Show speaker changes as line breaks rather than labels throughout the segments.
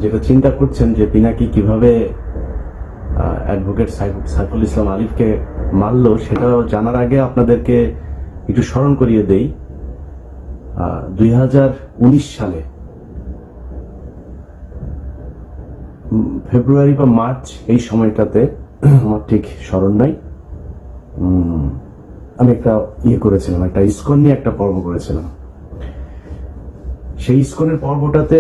যেটা চিন্তা করছেন যে পিনাকি কিভাবে অ্যাডভোকেট সাইফুল ইসলাম আলিফকে মারলো, সেটা জানার আগে আপনাদেরকে একটু স্মরণ করিয়ে দেই। 2019 সালে ফেব্রুয়ারি বা মার্চ, এই সময়টাতে, আমার ঠিক স্মরণ নাই, আমি একটা করেছিলাম, একটা ইসকন নিয়ে একটা পর্ব করেছিলাম। সেই ইসকনের পর্বটাতে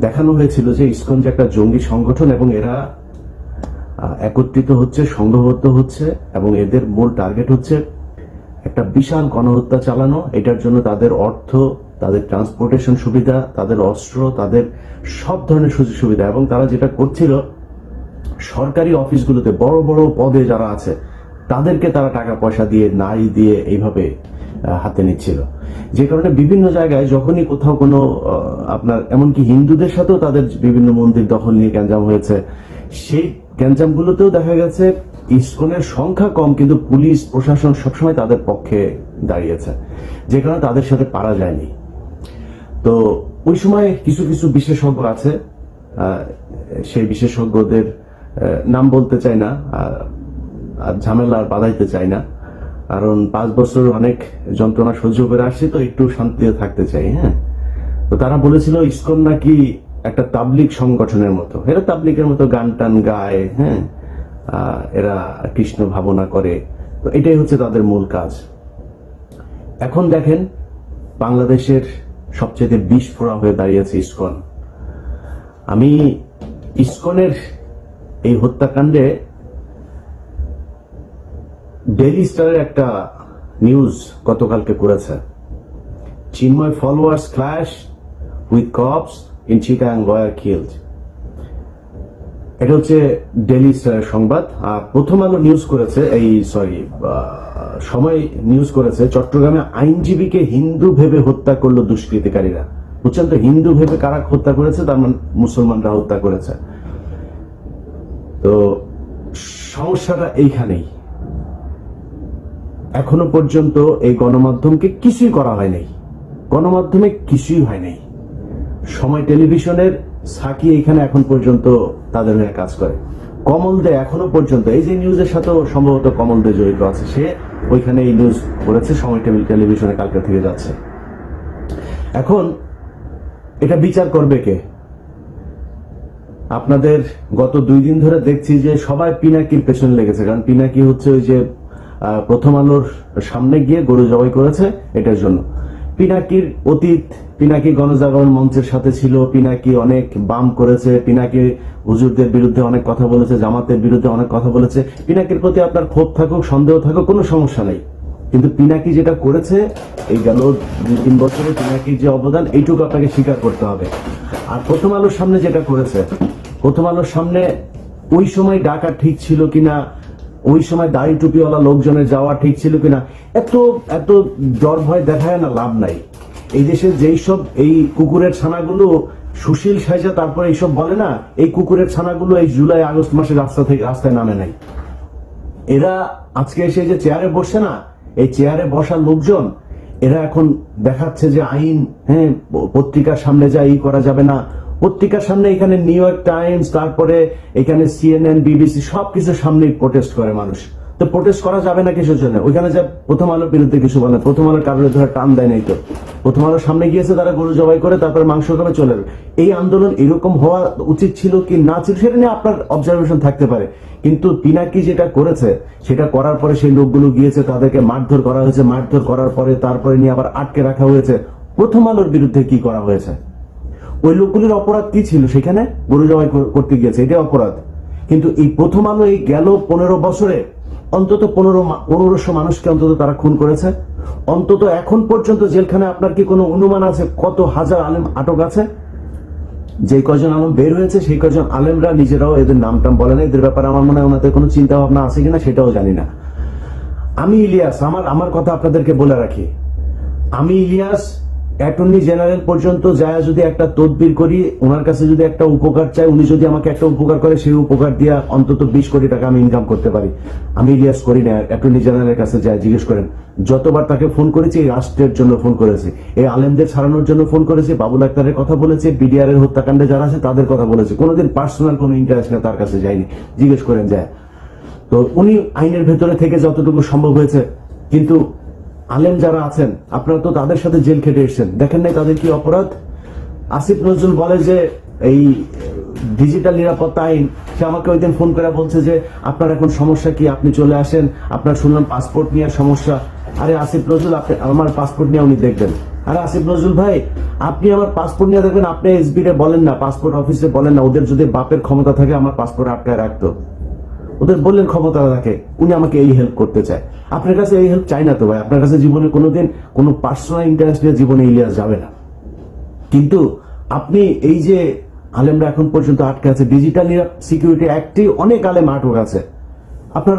দেখানো হয়েছিল যে ইসকন যে একটা জঙ্গি সংগঠন এবং এরা একত্রিত হচ্ছে, সংঘবদ্ধ হচ্ছে এবং এদের মূল টার্গেট হচ্ছে একটা বিশাল গণহত্যা চালানো। এটার জন্য তাদের অর্থ, তাদের ট্রান্সপোর্টেশন সুবিধা, তাদের অস্ত্র, তাদের সব ধরনের সুযোগ সুবিধা, এবং তারা যেটা করছিল সরকারি অফিসগুলোতে বড় বড় পদে যারা আছে তাদেরকে তারা টাকা পয়সা দিয়ে, নারী দিয়ে এইভাবে হাতে নিচ্ছিল। যে কারণে বিভিন্ন জায়গায় যখনই কোথাও কোনো আপনার এমনকি হিন্দুদের সাথেও তাদের বিভিন্ন মন্দির দখল নিয়ে গ্যাঞ্জাম হয়েছে, সেই গ্যাঞ্জামগুলোতেও দেখা গেছে ইসকনের সংখ্যা কম কিন্তু পুলিশ প্রশাসন সবসময় তাদের পক্ষে দাঁড়িয়েছে, যে কারণে তাদের সাথে পারা যায়নি। তো ওই সময় কিছু কিছু বিশেষজ্ঞ আছে, সেই বিশেষজ্ঞদের নাম বলতে চাই না, আর ঝামেলা আর বাধাইতে চাই না, কারণ 5 বছর অনেক যন্ত্রণা সহ্য করে আসছি, তো একটু শান্তিতে থাকতে চাই। হ্যাঁ, তো তারা বলেছিল ইসকন নাকি একটা তাবলিগ সংগঠনের মতো, এরা তাবলিগের মতো গান টান গায়, হ্যাঁ, এরা কৃষ্ণ ভাবনা করে, তো এটাই হচ্ছে তাদের মূল কাজ। এখন দেখেন বাংলাদেশের সবচেয়ে বিস্ফোরা হয়ে দাঁড়িয়েছে ইসকন। আমি ইসকনের এই হত্যাকাণ্ডে ডেইলি স্টারের একটা নিউজ গতকালকে করেছে, Chinmoy followers clash with cops in Chittagong, lawyer killed. এটা হচ্ছে ডেইলি স্টারের সংবাদ। আর প্রথম আলো নিউজ করেছে, সময় নিউজ করেছে, চট্টগ্রামে আইনজীবীকে হিন্দু ভেবে হত্যা করলো দুষ্কৃতিকারীরা। বুঝছেন তো, হিন্দু ভেবে কারা হত্যা করেছে, তার মানে মুসলমানরা হত্যা করেছে। তো সমস্যাটা এইখানেই, এখনো পর্যন্ত এই গণমাধ্যমকে কিছুই করা হয় নাই, গণমাধ্যমে কিছুই হয় নাই। সময় টেলিভিশনের সাকি এখানে এখন পর্যন্ত তাদের হয়ে কাজ করে। কমল দে এখনো পর্যন্ত, এই যে নিউজের সাথেও সম্ভবত কমল দে জড়িত আছে, সে ওইখানে এই নিউজ করেছে, সময় টেলিভিশনে কালকে থেকে যাচ্ছে। এখন এটা বিচার করবে কে? আপনাদের গত 2 দিন ধরে দেখছি যে সবাই পিনাকির পেছনে লেগেছে, কারণ পিনাকি হচ্ছে ওই যে প্রথম আলোর সামনে গিয়ে গরু জবাই করেছে, এটার জন্য। পিনাকির অতীত, পিনাকি গণজাগরণ মঞ্চের সাথে ছিল, পিনাকি অনেক বাম করেছে, পিনাকি হুজুরদের বিরুদ্ধে অনেক কথা বলেছে, জামাতের বিরুদ্ধে অনেক কথা বলেছে। পিনাকির প্রতি আপনার ক্ষোভ থাকুক, সন্দেহ থাকুক, কোনো সমস্যা নেই, কিন্তু পিনাকি যেটা করেছে এই গেল 2-3 বছরে, পিনাকির যে অবদান এইটুকু আপনাকে স্বীকার করতে হবে। আর প্রথম আলোর সামনে যেটা করেছে, প্রথম আলোর সামনে ওই সময় ডাকা ঠিক ছিল কিনা, ওই সময় দাড়ি টুপিওয়ালা লোকজনের যাওয়া ঠিক ছিল কিনা, এত এত ডর ভয় দেখায় না, লাভ নাই। এই দেশের যেই সব এই কুকুরের ছানাগুলো সুশীল সাইজা তারপরে এইসব বলে না, এই কুকুরের ছানাগুলো এই জুলাই আগস্ট মাসে রাস্তায় নামে নাই। এরা আজকে এসে যে চেয়ারে বসছে না, এই চেয়ারে বসা লোকজন এরা এখন দেখাচ্ছে যে আইন, হ্যাঁ, পত্রিকার সামনে যা করা যাবে না, পত্রিকার সামনে এখানে নিউ ইয়র্ক টাইমস, তারপরে এখানে CNN, BBC সবকিছু সামনে প্রোটেস্ট করে মানুষ। তো প্রোটেস্ট করা যাবে না কিসের জন্য? ওইখানে যা প্রথম আলোর বিরুদ্ধে কিছু বলে, প্রথম আলোর কারণে ধরে টান দেয় নাই তো, প্রথম আলোর সামনে গিয়েছে তারা গরু জবাই করে, তারপরে মাংস খাবে, চলে যাবে। এই আন্দোলন এরকম হওয়া উচিত ছিল কি না ছিল সেটা নিয়ে আপনার অবজারভেশন থাকতে পারে, কিন্তু পিনাকি যেটা করেছে সেটা করার পরে সেই লোকগুলো গিয়েছে, তাদেরকে মারধর করা হয়েছে, মারধর করার পরে তারপরে নিয়ে আবার আটকে রাখা হয়েছে। প্রথম আলোর বিরুদ্ধে কি করা হয়েছে? ওই লোকগুলির অপরাধ কি ছিল? সেখানে গরু জবাই করতে গিয়েছে, এটা অপরাধ। কিন্তু এই প্রথম আলো এই গেল 15 বছরে অন্তত 1500 মানুষকে অন্তত তারা খুন করেছে। অন্তত এখন পর্যন্ত জেলখানে আপনার কি কোনো অনুমান আছে কত হাজার আলেম আটক আছে? যে কজন আলেম বের হয়েছে সেই কজন আলেমরা নিজেরাও এদের নামটাম বলে না, এদের ব্যাপারে আমার মনে হয় ওনাদের কোনো চিন্তা ভাবনা আছে কিনা সেটাও জানি না। আমি ইলিয়াস, আমার কথা আপনাদেরকে বলে রাখি, আমি ইলিয়াস অ্যাটর্নি জেনারেল পর্যন্ত যায় যদি একটা তদবির করি, ওনার কাছে যদি একটা উপকার চাই, উনি যদি আমাকে একটা উপকার করে, সেই উপকার দিয়ে অন্তত 20 কোটি টাকা আমি ইনকাম করতে পারি। আমি ইলিয়াস করি না, অ্যাটর্নি জেনারেলের কাছে যায় জিজ্ঞেস করেন। যতবার তাকে ফোন করেছি এই রাষ্ট্রের জন্য ফোন করেছি, এই আলেমদের ছাড়ানোর জন্য ফোন করেছি, বাবুল আক্তারের কথা বলেছে, বিডিআর এর হত্যাকাণ্ডে যারা আছে তাদের কথা বলেছে, কোনোদিন পার্সোনাল কোনো ইন্টারেস্ট না তার কাছে যায়নি, জিজ্ঞেস করেন যায়। তো উনি আইনের ভেতরে থেকে যতটুকু সম্ভব হয়েছে, কিন্তু আলেম যারা আছেন আপনারা তো তাদের সাথে জেল খেটে এসেছেন, দেখেন নাই তাদের কি অপরাধ। আসিফ নজরুল বলে যে এই ডিজিটাল নিরাপত্তা আইন, সে আমাকে ওই দিন ফোন করে বলছে যে আপনার এখন সমস্যা কি, আপনি চলে আসেন, আপনার শুনলাম পাসপোর্ট নিয়ে সমস্যা। আরে আসিফ নজরুল, আপনি আমার পাসপোর্ট নিয়ে উনি দেখবেন। আরে আসিফ নজরুল ভাই, আপনি আমার পাসপোর্ট নিয়ে দেখবেন, আপনি এসবি রে বলেন না, পাসপোর্ট অফিসে বলেন না, ওদের যদি বাপের ক্ষমতা থাকে আমার পাসপোর্ট আটকায় রাখতো, ওদের বললেন ক্ষমতা থাকে, উনি আমাকে এই হেল্প করতে চায়। আপনার কাছে এই হেল্প চাই না তো ভাই, আপনার কাছে জীবনে কোনোদিন কোনো পার্সোনাল ইন্টারেস্ট নিয়ে জীবনে ইলিয়াস যাবে না। কিন্তু আপনি এই যে আলেমরা এখন পর্যন্ত আটকে আছে, ডিজিটাল সিকিউরিটি অ্যাক্টে অনেক আলেম আটক আছে, আপনার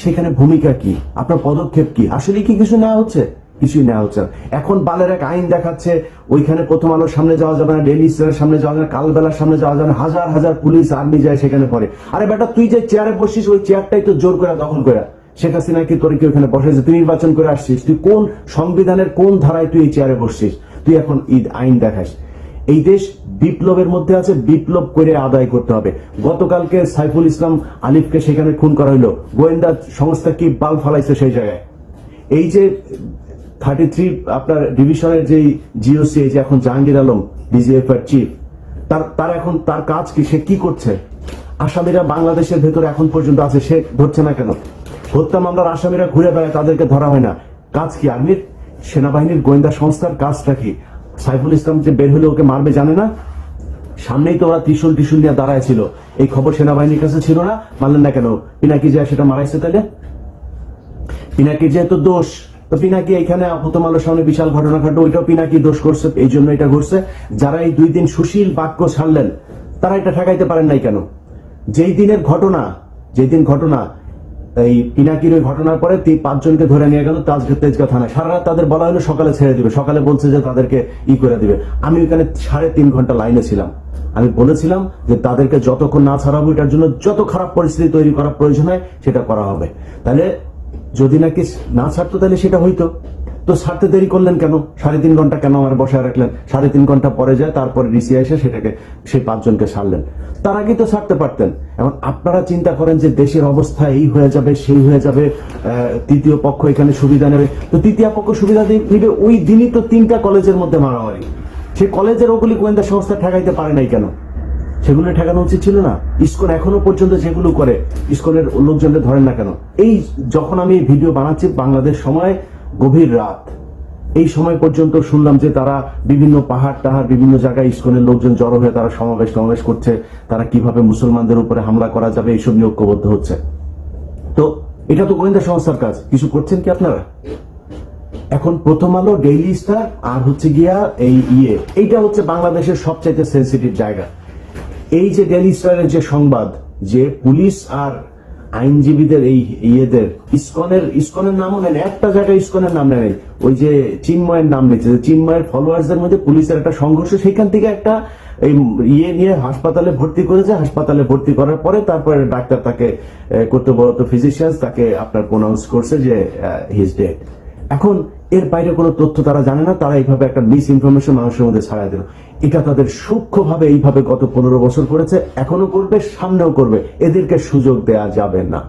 সেখানে ভূমিকা কি, আপনার পদক্ষেপ কি, আসলে কি কিছু নেওয়া হচ্ছে? কিছুই নেওয়া হচ্ছে না। এখন বালের এক আইন দেখাচ্ছে, ওইখানে প্রথম আলোর সামনে যাওয়া যাবে না, ডেইলি স্টারের সামনে যাওয়া যাবে না, কালবেলার সামনে যাওয়া যাবে না, হাজার হাজার পুলিশ আর্মি যায় সেখানে পড়ে। আরে বেটা, তুই যে চেয়ারে বসছিস ওই চেয়ারটাই তো জোর করে দখল করে শেখ হাসিনা কি তোর কি ওখানে বসেছে? তুই নির্বাচন করে আসছিস, তুই কোন সংবিধানের কোন ধারায় তুই এই চেয়ারে বসছিস? তুই এখন ঈদ আইন দেখাস। এই দেশ বিপ্লবের মধ্যে আছে, বিপ্লব করে আদায় করতে হবে। গতকালকে সাইফুল ইসলাম আলিফকে সেখানে খুন করা হলো, গোয়েন্দা সংস্থা কি বাল ফালাইছে সেই জায়গায়। এই যে 33 আপনার ডিভিশনের যে জিওসি, এই যে এখন জাহাঙ্গীর আলম ডিজিএফ এর চিফ, তার এখন তার কাজ কি, সে কি করছে? আসামিরা বাংলাদেশের ভেতরে এখন পর্যন্ত আছে, সে ধরছে না কেন? হত্যা মামলার আসামিরা ঘুরে বেড়ায়, তাদেরকে ধরা হয় না, কাজ কি? আর্মির, সেনাবাহিনীর, গোয়েন্দা সংস্থার কাজটা কি? সাইফুল ইসলাম যে বের হলে ওকে মারবে জানে না? সামনেই তো ওরা ত্রিশূল নিয়ে দাঁড়ায় ছিল, এই খবর সেনাবাহিনীর কাছে ছিল না, মানলেন না কেন? পিনাকি যে সেটা মারাইছে, তাহলে পিনাকি যেহেতু দোষ, তো পিনাকি এখানে প্রথম আলোর সামনে বিশাল ঘটনা ঘটে, ওইটাও পিনাকি দোষ করছে, এই জন্য এটা ঘটছে। যারা এই 2 দিন সুশীল বাক্য ছাড়লেন তারা এটা ঠেকাইতে পারেন নাই কেন? যেই দিনের ঘটনা, এই পিনাকির ওই ঘটনার পরে 5 জনকে ধরে নিয়ে গেল তেজগাঁ থানায়, সারা রাত তাদের বলা হলো সকালে ছেড়ে দিবে, সকালে বলছে যে তাদেরকে করে দিবে। আমি ওখানে 3.5 ঘন্টা লাইনে ছিলাম, আমি বলেছিলাম যে তাদেরকে যতক্ষণ না ছাড়াবো, এটার জন্য যত খারাপ পরিস্থিতি তৈরি করার প্রয়োজন হয় সেটা করা হবে। তাহলে যদি নাকি না ছাড়তো তাহলে সেটা হইতো, তো ছাড়তে দেরি করলেন কেন? 3.5 ঘন্টা কেন আমার বসায় রাখলেন? 3.5 ঘন্টা পরে যায়, তারপরে রিসি এসে সেটাকে সেই 5 জনকে ছাড়লেন, তার আগে তো ছাড়তে পারতেন। এখন আপনারা চিন্তা করেন যে দেশের অবস্থা এই হয়ে যাবে, সেই হয়ে যাবে, তৃতীয় পক্ষ এখানে সুবিধা নেবে, তো তৃতীয় পক্ষ সুবিধা নিবে ওই দিনই তো 3টা কলেজের মধ্যে মারামারি, সেই কলেজের ওগুলি গোয়েন্দা সংস্থা ঠেকাইতে পারে নাই কেন? সেগুলো ঠেকানো উচিত ছিল না? ইসকন এখনো পর্যন্ত যেগুলো করে, ইসকনের লোকজনদের ধরেন না কেন? এই যখন আমি ভিডিও বানাচ্ছি বাংলাদেশ সময় গভীর রাত, এই সময় পর্যন্ত শুনলাম যে তারা বিভিন্ন পাহাড় টাহাড় বিভিন্ন জায়গায় ইসকনের লোকজন জড়ো হয়ে তারা সমাবেশ করছে, তারা কিভাবে মুসলমানদের উপরে হামলা করা যাবে এইসব নিয়ে ঐক্যবদ্ধ হচ্ছে। তো এটা তো গোয়েন্দা সংস্থার কাজ, কিছু করছেন কি আপনারা? এখন প্রথম আলো, ডেইলি স্টার আর হচ্ছে গিয়া এই এইটা হচ্ছে বাংলাদেশের সবচাইতে সেন্সিটিভ জায়গা। এই যে ডেইলি স্টারের যে সংবাদ, যে পুলিশ আর আইনজীবীদের এই ইসকনের নামও নেন, একটা জায়গায় ইসকনের নাম নেই, ওই যে চিন্ময়ের নাম নিচ্ছে, চিন্ময়ের ফলোয়ার্সদের মধ্যে পুলিশের একটা সংঘর্ষ, সেখান থেকে একটা এই নিয়ে হাসপাতালে ভর্তি করেছে, হাসপাতালে ভর্তি করার পরে তারপরে ডাক্তার তাকে কর্তব্যরত ফিজিশিয়ান তাকে আপনার প্রোনাউন্স করছে যে হি ইজ ডেড। এখন এর বাইরে কোনো তথ্য তারা জানে না, তারা এইভাবে একটা মিস ইনফরমেশন মানুষের মধ্যে ছড়ায় দিল। এটা তাদের সূক্ষ্মভাবে এইভাবে গত 15 বছর করেছে, এখনো করবে, সামনেও করবে, এদেরকে সুযোগ দেয়া যাবে না।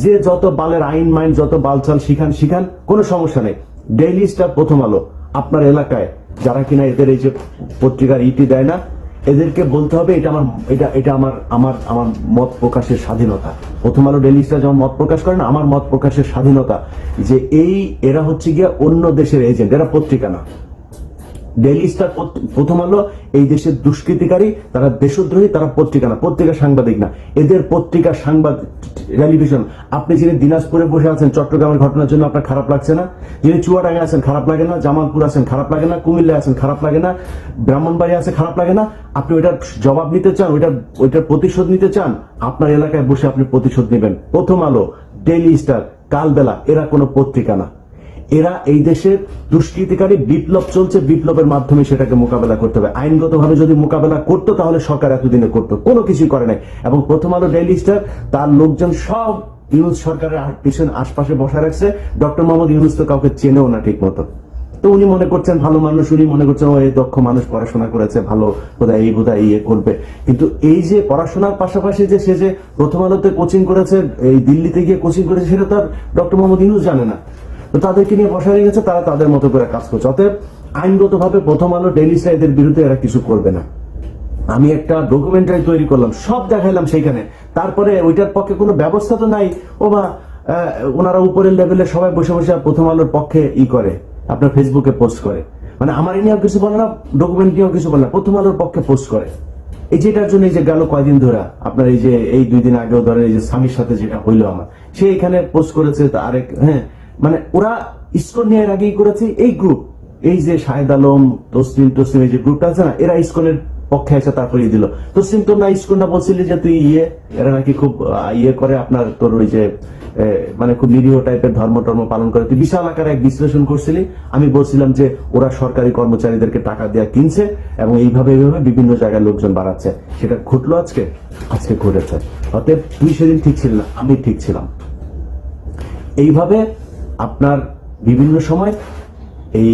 যে যত বালের আইন মাইন যত বালচাল শিখান, কোনো সমস্যা নেই। ডেইলি স্টার, প্রথম আলো, আপনার এলাকায় যারা কিনা এদের এই যে পত্রিকার ইটি দেয় না, এদেরকে বলতে হবে এটা আমার মত প্রকাশের স্বাধীনতা। প্রথম আলো, ডেইলি স্টার যেমন মত প্রকাশ করে না, আমার মত প্রকাশের স্বাধীনতা, যে এরা হচ্ছে গিয়া অন্য দেশের এজেন্ট, এরা পত্রিকা না। ডেইলি স্টার, প্রথম আলো এই দেশের দুষ্কৃতিকারী, তারা দেশদ্রোহী, তারা পত্রিকা না, পত্রিকা সাংবাদিক না, এদের পত্রিকা সাংবাদিক টেলিভিশন। আপনি যিনি দিনাজপুরে বসে আছেন চট্টগ্রামের ঘটনার জন্য আপনার খারাপ লাগছে না? যিনি চুয়াডাঙ্গায় আছেন খারাপ লাগে না? জামালপুর আছেন খারাপ লাগে না? কুমিল্লায় আছেন খারাপ লাগে না? ব্রাহ্মণবাড়ি আছে খারাপ লাগে না? আপনি ওইটার জবাব নিতে চান, ওইটার প্রতিশোধ নিতে চান, আপনার এলাকায় বসে আপনি প্রতিশোধ নেবেন। প্রথম আলো, ডেইলি স্টার, কালবেলা, এরা কোনো পত্রিকা না। এরা এই দেশের দুষ্কৃতিকারী বিপ্লব চলছে, বিপ্লবের মাধ্যমে সেটাকে মোকাবেলা করতে হবে। আইনগতভাবে যদি মোকাবেলা করতো তাহলে সরকার এতদিনে করতো, কোনো কিছু করে নাই। এবং প্রথম আলো ডেইলি স্টার তার লোকজন সব ইউনূস সরকারের পিছনে আশপাশে বসা রাখছে। ডক্টর মোহাম্মদ ইউনূস তো কাউকে চেনেও না ঠিক মতো। তো উনি মনে করছেন ভালো মানুষ, উনি মনে করছেন ও এই দক্ষ মানুষ, পড়াশোনা করেছে ভালো, বোধহয় ইয়ে করবে। কিন্তু এই যে পড়াশোনার পাশাপাশি যে সে যে প্রথম আলোতে কোচিং করেছে, এই দিল্লিতে গিয়ে কোচিং করেছে, সেটা তো আর ডক্টর মোহাম্মদ ইউনূস জানে না। তো তাদেরকে নিয়ে বসা হয়ে গেছে, তারা তাদের মতো করে কাজ করছে। অতএব আইনগতভাবে প্রথম আলো ডেইলি স্টার এদের বিরুদ্ধে এরা কিছু করবে না। আমি একটা ডকুমেন্টারি তৈরি করলাম, সব দেখাইলাম সেইখানে, তারপরে ওইটার পক্ষে কোনো ব্যবস্থা তো নাই। ওনারা উপরের লেভেলে সবাই বসে বসে প্রথম আলোর পক্ষে করে, আপনার ফেসবুকে পোস্ট করে, মানে আমার নিয়েও কিছু বলে না, ডকুমেন্ট নিয়েও কিছু বলে না, প্রথম আলোর পক্ষে পোস্ট করে। এই যেটার জন্য এই যে গেল কয়দিন ধরে আপনার এই 2 দিন আগেও ধরেন এই যে স্বামীর সাথে যেটা হইলো আমার, সে এখানে পোস্ট করেছে আরেক, মানে ওরা ইসকন নিয়ে আগেই করেছে। এই গ্রুপ, এই যে শাহেদ আলম, তসলিম এই যে গ্রুপটা আছে না, এরা ইসকনের পক্ষে এসে তারপরে দিল। তসলিম তো না ইসকন না বলছিলি যে তুই এরা নাকি খুব করে, আপনার তোর ওই যে মানে খুব নিরীহ টাইপের ধর্ম পালন করে, তুই বিশাল আকারে এক বিশ্লেষণ করছিলি। আমি বলছিলাম যে ওরা সরকারি কর্মচারীদেরকে টাকা দেওয়া কিনছে এবং এইভাবে বিভিন্ন জায়গায় লোকজন বাড়াচ্ছে। সেটা ঘটলো আজকে ঘটেছে। অতএব তুই সেদিন ঠিক ছিল না, আমি ঠিক ছিলাম। এইভাবে আপনার বিভিন্ন সময় এই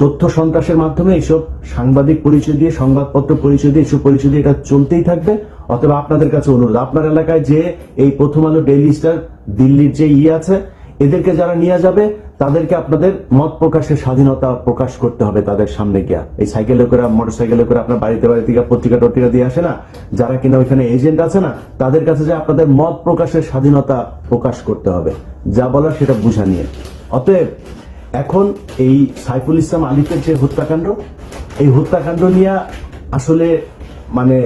তথ্য সন্ত্রাসের মাধ্যমে এইসব সাংবাদিক পরিচয় দিয়ে, সংবাদপত্র পরিচয় দিয়ে, এইসব পরিচয় দিয়ে এটা চলতেই থাকবে। অথবা আপনাদের কাছে অনুরোধ, আপনার এলাকায় যে এই প্রথম আলো ডেইলি স্টার দিল্লির যে আছে, এদেরকে যারা নিয়ে যাবে তাদেরকে আপনাদের মত প্রকাশের স্বাধীনতা প্রকাশ করতে হবে তাদের সামনে গিয়া। এই সাইকেলে করে, মোটর সাইকেলে করে আপনার বাড়িতে পত্রিকা টত্রিকা দিয়ে আসে না, যারা কিনা ওইখানে এজেন্ট আছে না, তাদের কাছে যে আপনাদের মত প্রকাশের স্বাধীনতা প্রকাশ করতে হবে, যা বলার সেটা বুঝা নিয়ে। অতএব এখন এই সাইফুল ইসলাম আলিফের যে হত্যাকাণ্ড, এই হত্যাকাণ্ড নিয়ে আসলে মানে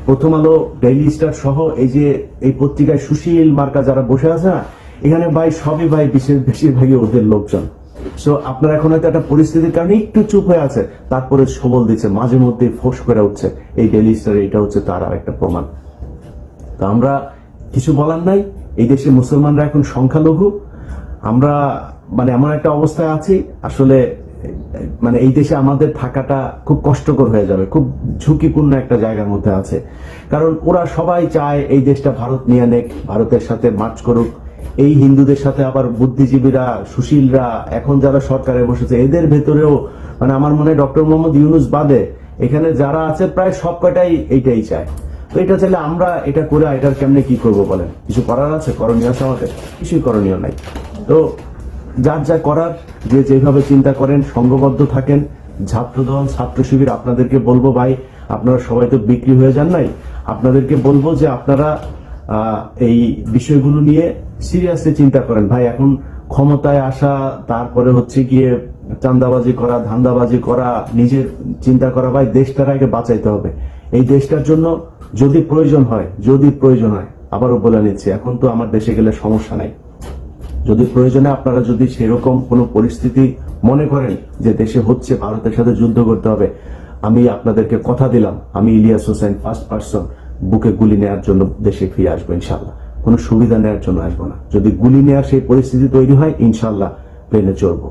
প্রথম আলো ডেইলি স্টার সহ এই পত্রিকায় সুশীল মার্কা যারা বসে আছে না, এখানে সবই বেশিরভাগই ওদের লোকজন। সো আপনারা এখন হয়তো একটা পরিস্থিতির কারণে একটু চুপ হয়ে আছে, তারপরে সবল দিচ্ছে, মাঝে মধ্যে ফোর্স করে উঠছে এই ডেইলি স্টার। এটা হচ্ছে তার আর একটা প্রমাণ। তো আমরা কিছু বলার নাই, এই দেশে মুসলমানরা এখন সংখ্যালঘু। আমরা মানে এমন একটা অবস্থায় আছি, আসলে মানে এই দেশে আমাদের থাকাটা খুব কষ্টকর হয়ে যাবে, খুব ঝুঁকিপূর্ণ একটা জায়গার মধ্যে আছে। কারণ ওরা সবাই চায় এই দেশটা ভারত নিয়ে নেক, ভারতের সাথে মার্চ করুক। এই হিন্দুদের সাথে আবার বুদ্ধিজীবীরা, সুশীলরা, এখন যারা সরকারে বসেছে, এদের ভেতরেও মানে আমার মনে হয় ডক্টর মোহাম্মদ ইউনূস বাদে এখানে যারা আছে প্রায় সব কটাই এইটাই চায়। তো এটা চাইলে আমরা এটা করে এটার কেমনে কি করব বলেন? কিছু করার আছে? করণীয় আছে আমাদের? কিছুই করণীয় নাই। তো যার যা করার, যে যেভাবে চিন্তা করেন, সংঘবদ্ধ থাকেন। ছাত্রদল, ছাত্র শিবির, আপনাদেরকে বলবো ভাই, আপনারা সবাই তো বিক্রি হয়ে যান নাই, আপনাদেরকে বলবো যে আপনারা এই বিষয়গুলো নিয়ে সিরিয়াসলি চিন্তা করেন ভাই। এখন ক্ষমতায় আসা, তারপরে হচ্ছে গিয়ে চাঁদাবাজি করা, ধান্দাবাজি করা, নিজের চিন্তা করা, ভাই দেশটার আগে বাঁচাইতে হবে। এই দেশটার জন্য যদি প্রয়োজন হয়, আবারও বলে নিচ্ছি, এখন তো আমার দেশে গেলে সমস্যা নাই, যদি প্রয়োজনে আপনারা যদি সেরকম কোনো পরিস্থিতি মনে করেন যে দেশে হচ্ছে, ভারতের সাথে যুদ্ধ করতে হবে, আমি আপনাদেরকে কথা দিলাম, আমি ইলিয়াস হোসেন ফার্স্ট পার্সন বুকে গুলি নেওয়ার জন্য দেশে ফিরে আসবো ইনশাল্লাহ। কোনো সুবিধা নেওয়ার জন্য আসবো না। যদি গুলি নেওয়ার সেই পরিস্থিতি তৈরি হয়, ইনশাল্লাহ প্লেনে চড়বো।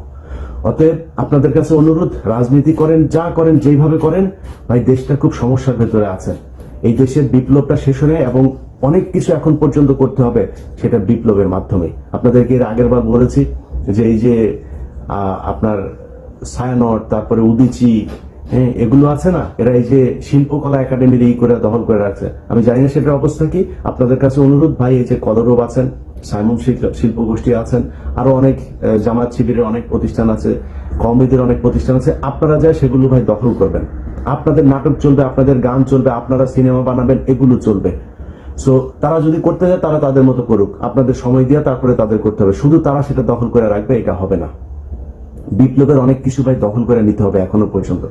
অতএব আপনাদের কাছে অনুরোধ, রাজনীতি করেন, যা করেন, যেভাবে করেন, ভাই দেশটা খুব সমস্যার ভেতরে আছে। এই দেশের বিপ্লবটা শেষ হয়ে, এবং অনেক কিছু এখন পর্যন্ত করতে হবে, সেটা বিপ্লবের মাধ্যমে। আপনাদেরকে এর আগের বার বলেছি যে এই যে আপনার ছায়ানট, তারপরে উদিচি, এগুলো আছে না, এরা এই যে শিল্পকলা একাডেমির করে দখল করে রাখছে। আমি জানি না সেটার অবস্থা কি। আপনাদের কাছে অনুরোধ ভাই, এই যে কলরব আছেন, সাইমন শিল্প গোষ্ঠী আছেন, আরো অনেক জামাত শিবিরের অনেক প্রতিষ্ঠান আছে, কওমিদের অনেক প্রতিষ্ঠান আছে, আপনারা যায় সেগুলো ভাই দখল করবেন। আপনাদের নাটক চলবে, আপনাদের গান চলবে, আপনারা সিনেমা বানাবেন, এগুলো চলবে। সো তারা যদি করতে যায়, তারা তাদের মতো করুক, আপনাদের সময় দিয়ে তারপরে তাদের করতে হবে। শুধু তারা সেটা দখল করে রাখবে, এটা হবে না। বিপ্লবের অনেক কিছু ভাই দখল করে নিতে হবে এখনো পর্যন্ত।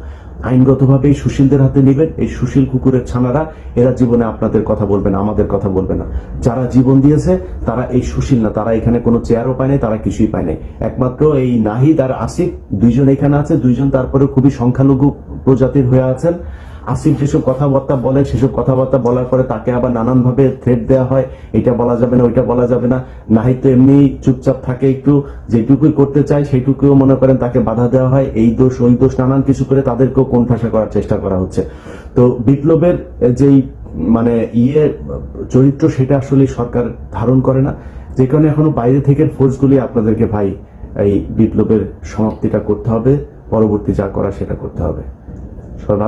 আইনগতভাবে এই সুশীলদের হাতে নেবেন। এই সুশীল কুকুরের ছানারা এরা জীবনে আপনাদের কথা বলবে না, আমাদের কথা বলবে না। যারা জীবন দিয়েছে তারা এই সুশীল না, তারা এখানে কোনো চেয়ারও পায় নাই, তারা কিছুই পায় নাই। একমাত্র এই নাহিদ আর আসিফ দুইজন এখানে আছে, দুইজন তারপরে খুবই সংখ্যালঘু প্রজাতির হয়ে আছেন। আসিফ যেসব কথাবার্তা বলে সেসব কথাবার্তা বলার পরে তাকে আবার নানানভাবে থ্রেট দেওয়া হয়, এটা বলা যাবে না, ওইটা বলা যাবে না। নাহিদ তো এমনি চুপচাপ থাকে, একটু যেটুকুই করতে চায় সেইটুকুও মনে করেন তাকে বাধা দেওয়া হয়। এই দোষ ওই দোষ নানান কিছু করে তাদেরকেও কোণঠাসা করার চেষ্টা করা হচ্ছে। তো বিপ্লবের যেই মানে চরিত্র সেটা আসলে সরকার ধারণ করে না, যে কারণে এখনো বাইরে থেকে ফোর্সগুলি আপনাদেরকে ভাই এই বিপ্লবের সমাপ্তিটা করতে হবে, পরবর্তী যা করা সেটা করতে হবে। সবাই